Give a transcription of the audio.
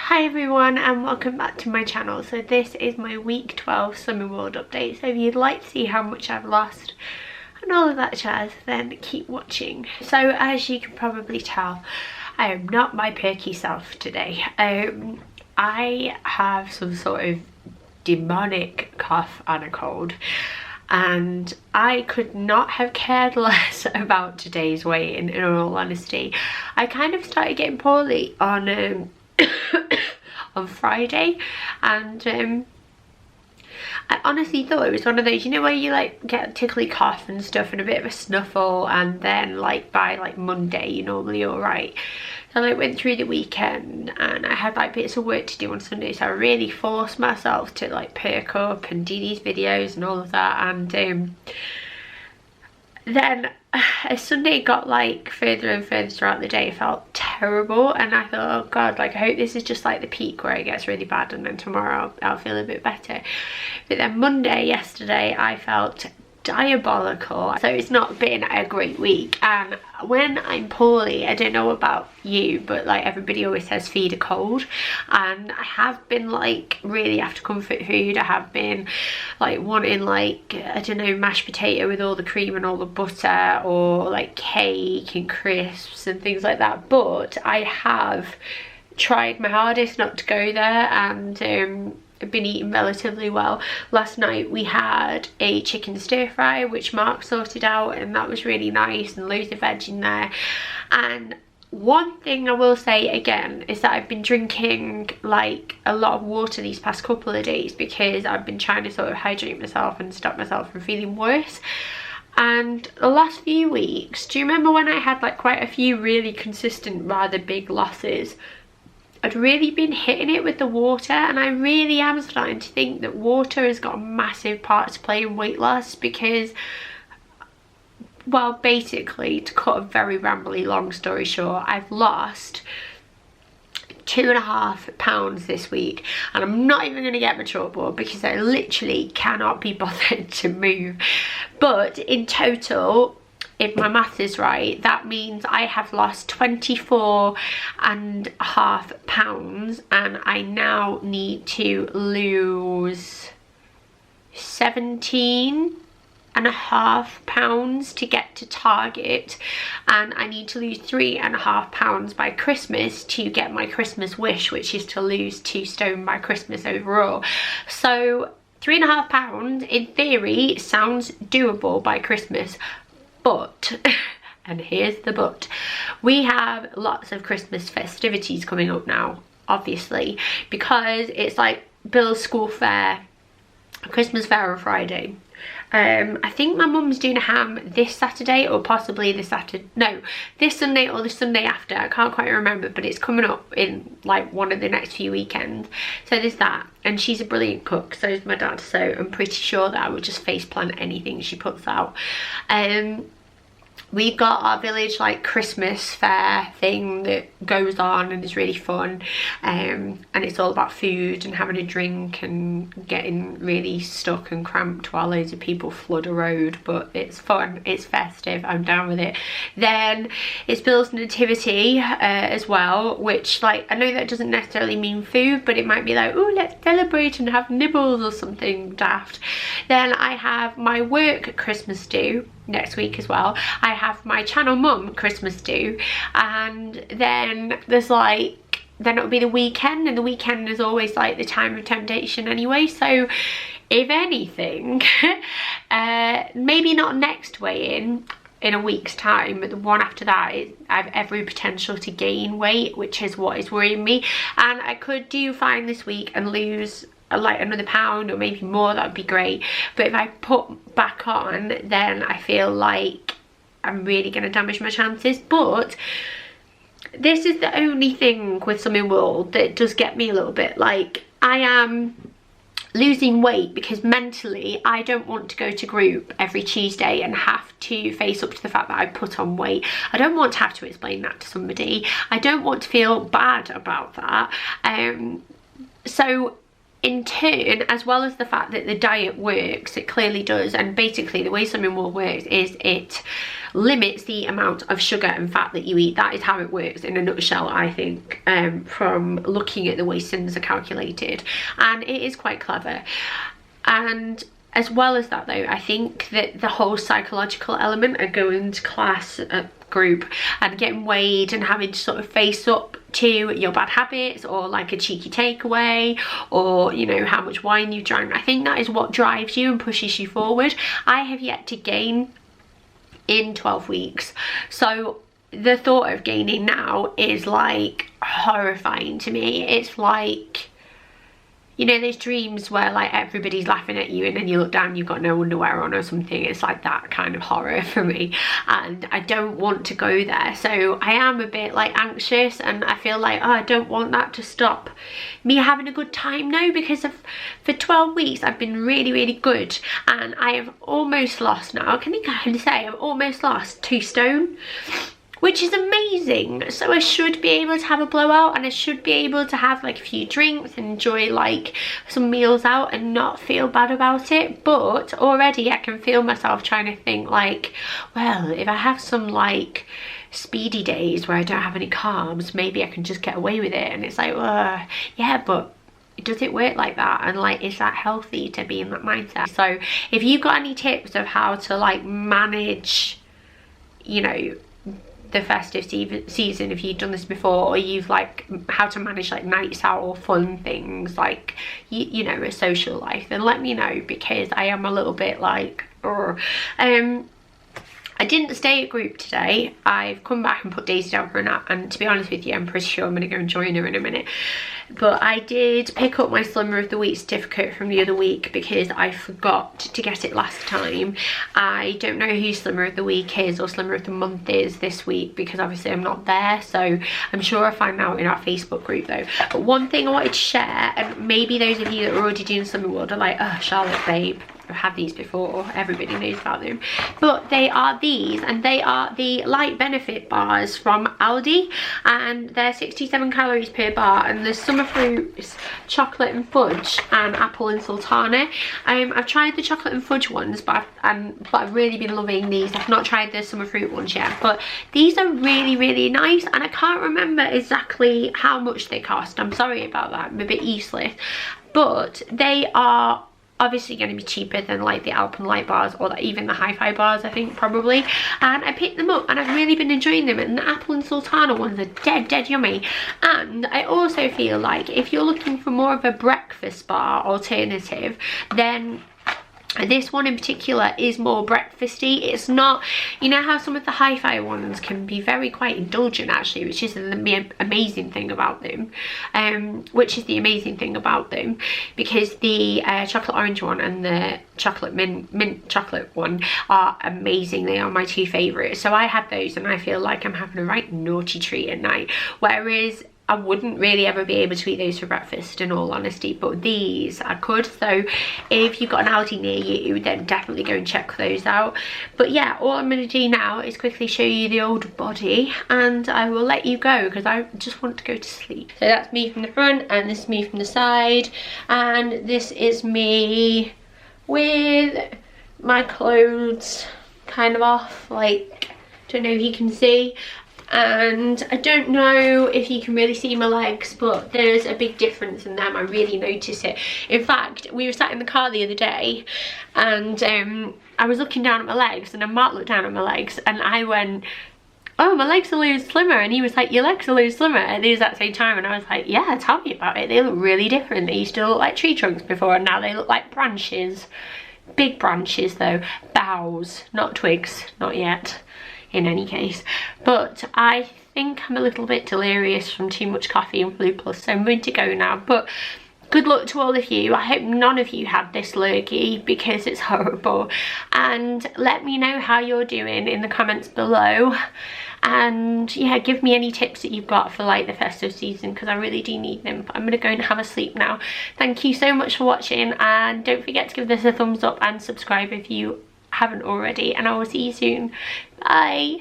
Hi everyone and welcome back to my channel. So this is my week 12 Slimming World update. So if you'd like to see how much I've lost and all of that jazz, then keep watching. So as you can probably tell, I am not my perky self today. I have some sort of demonic cough and a cold, and I could not have cared less about today's weigh-in, in all honesty. I kind of started getting poorly on on Friday, and I honestly thought it was one of those, you know, where you like get a tickly cough and stuff and a bit of a snuffle, and then like by like Monday you're normally alright. So I went through the weekend and I had like bits of work to do on Sunday, so I really forced myself to like perk up and do these videos and all of that. And then as Sunday got like further and further throughout the day, it felt terrible, and I thought, oh god, like I hope this is just like the peak where it gets really bad and then tomorrow I'll feel a bit better. But then Monday, yesterday, I felt diabolical. So it's not been a great week, and when I'm poorly, I don't know about you, but like everybody always says feed a cold, and I have been like really after comfort food. I have been like wanting like, I don't know, mashed potato with all the cream and all the butter, or like cake and crisps and things like that. But I have tried my hardest not to go there, and I've been eating relatively well. Last night we had a chicken stir fry which Mark sorted out, and that was really nice, and loads of veg in there. And one thing I will say again is that I've been drinking like a lot of water these past couple of days, because I've been trying to sort of hydrate myself and stop myself from feeling worse. And the last few weeks, do you remember when I had like quite a few really consistent, rather big losses? I'd really been hitting it with the water, and I really am starting to think that water has got a massive part to play in weight loss, because, well, basically, to cut a very rambly long story short, I've lost 2.5 pounds this week, and I'm not even going to get my chalkboard because I literally cannot be bothered to move. But in total, if my math is right, that means I have lost 24.5 pounds, and I now need to lose 17.5 pounds to get to target, and I need to lose 3.5 pounds by Christmas to get my Christmas wish, which is to lose 2 stone by Christmas overall. So 3.5 pounds in theory sounds doable by Christmas. But, and here's the but, we have lots of Christmas festivities coming up now, obviously, because it's like Bill's school fair, Christmas fair on Friday. I think my mum's doing a ham this Saturday, or possibly this Sunday or the Sunday after. I can't quite remember, but it's coming up in like one of the next few weekends. So there's that, and she's a brilliant cook, so is my dad, so I'm pretty sure that I would just faceplant anything she puts out. We've got our village like Christmas fair thing that goes on and is really fun, and it's all about food and having a drink and getting really stuck and cramped while loads of people flood a road, but it's fun, it's festive, I'm down with it. Then it's Bill's nativity as well, which like, I know that doesn't necessarily mean food, but it might be like, oh, let's celebrate and have nibbles or something daft. Then I have my work Christmas do next week as well. I have my channel mum Christmas do, and then there's like, then it'll be the weekend, and the weekend is always like the time of temptation anyway. So if anything, maybe not next weigh-in in a week's time, but the one after that, I have every potential to gain weight, which is what is worrying me. And I could do fine this week and lose like another pound or maybe more, that would be great. But if I put back on, then I feel like I'm really going to damage my chances. But this is the only thing with Slimming World that does get me a little bit. Like, I am losing weight because mentally I don't want to go to group every Tuesday and have to face up to the fact that I put on weight. I don't want to have to explain that to somebody. I don't want to feel bad about that. So in turn, as well as the fact that the diet works, it clearly does, and basically the way Slimming World works is it limits the amount of sugar and fat that you eat. That is how it works in a nutshell, I think, from looking at the way Sims are calculated, and it is quite clever. And as well as that though, I think that the whole psychological element of going to class, group, and getting weighed and having to sort of face up to your bad habits, or like a cheeky takeaway, or you know, how much wine you drank, I think that is what drives you and pushes you forward. I have yet to gain in 12 weeks, so the thought of gaining now is like horrifying to me. It's like, you know, those dreams where like everybody's laughing at you and then you look down, you've got no underwear on or something. It's like that kind of horror for me, and I don't want to go there. So I am a bit like anxious, and I feel like, oh, I don't want that to stop me having a good time now, because for 12 weeks I've been really, really good, and I have almost lost now. I can say I've almost lost 2 stone, which is amazing. So I should be able to have a blowout, and I should be able to have like a few drinks and enjoy like some meals out and not feel bad about it. But already I can feel myself trying to think like, well, if I have some like speedy days where I don't have any carbs, maybe I can just get away with it. And it's like, yeah, but does it work like that? And like, is that healthy to be in that mindset? So if you've got any tips of how to like manage, you know, the festive season, if you've done this before, or you've like how to manage like nights out or fun things, like you know, a social life, then let me know, because I am a little bit like, I didn't stay at group today. I've come back and put Daisy down for a nap, and to be honest with you, I'm pretty sure I'm going to go and join her in a minute. But I did pick up my Slimmer of the Week certificate from the other week because I forgot to get it last time. I don't know who Slimmer of the Week is or Slimmer of the Month is this week, because obviously I'm not there, so I'm sure I'll find out in our Facebook group though. But one thing I wanted to share, and maybe those of you that are already doing Slimming World are like, oh, Charlotte babe, I've had these before, everybody knows about them, but they are these, and they are the Light Benefit bars from Aldi, and they're 67 calories per bar, and there's summer fruits, chocolate and fudge, and apple and sultana. I've tried the chocolate and fudge ones, but I've really been loving these. I've not tried the summer fruit ones yet, but these are really, really nice, and I can't remember exactly how much they cost. I'm sorry about that, I'm a bit useless, but they are obviously going to be cheaper than like the Alpenlight bars, or even the Hi-Fi bars, I think, probably. And I picked them up and I've really been enjoying them, and the apple and sultana ones are dead yummy. And I also feel like if you're looking for more of a breakfast bar alternative, then this one in particular is more breakfasty. It's not, you know how some of the Hi-Fi ones can be very quite indulgent actually, which is the amazing thing about them, because the chocolate orange one and the chocolate mint chocolate one are amazing. They are my 2 favourites. So I had those and I feel like I'm having a right naughty treat at night, whereas I wouldn't really ever be able to eat those for breakfast, in all honesty, but these I could. So if you've got an Aldi near you, then definitely go and check those out. But yeah, all I'm going to do now is quickly show you the old body, and I will let you go because I just want to go to sleep. So that's me from the front, and this is me from the side, and this is me with my clothes kind of off, like, don't know if you can see. And I don't know if you can really see my legs, but there's a big difference in them. I really notice it. In fact, we were sat in the car the other day, and I was looking down at my legs, and then Mark looked down at my legs, and I went, oh, my legs are a little slimmer, and he was like, your legs are a little slimmer at the exact same time, and I was like, yeah, tell me about it. They look really different. They used to look like tree trunks before, and now they look like branches. Big branches though, boughs, not twigs, not yet. In any case, but I think I'm a little bit delirious from too much coffee and Flu Plus, so I'm going to go now. But good luck to all of you. I hope none of you had this lurgy, because it's horrible, and let me know how you're doing in the comments below. And yeah, give me any tips that you've got for like the festive season, because I really do need them. But I'm gonna go and have a sleep now. Thank you so much for watching, and don't forget to give this a thumbs up and subscribe if you haven't already, and I will see you soon. Bye.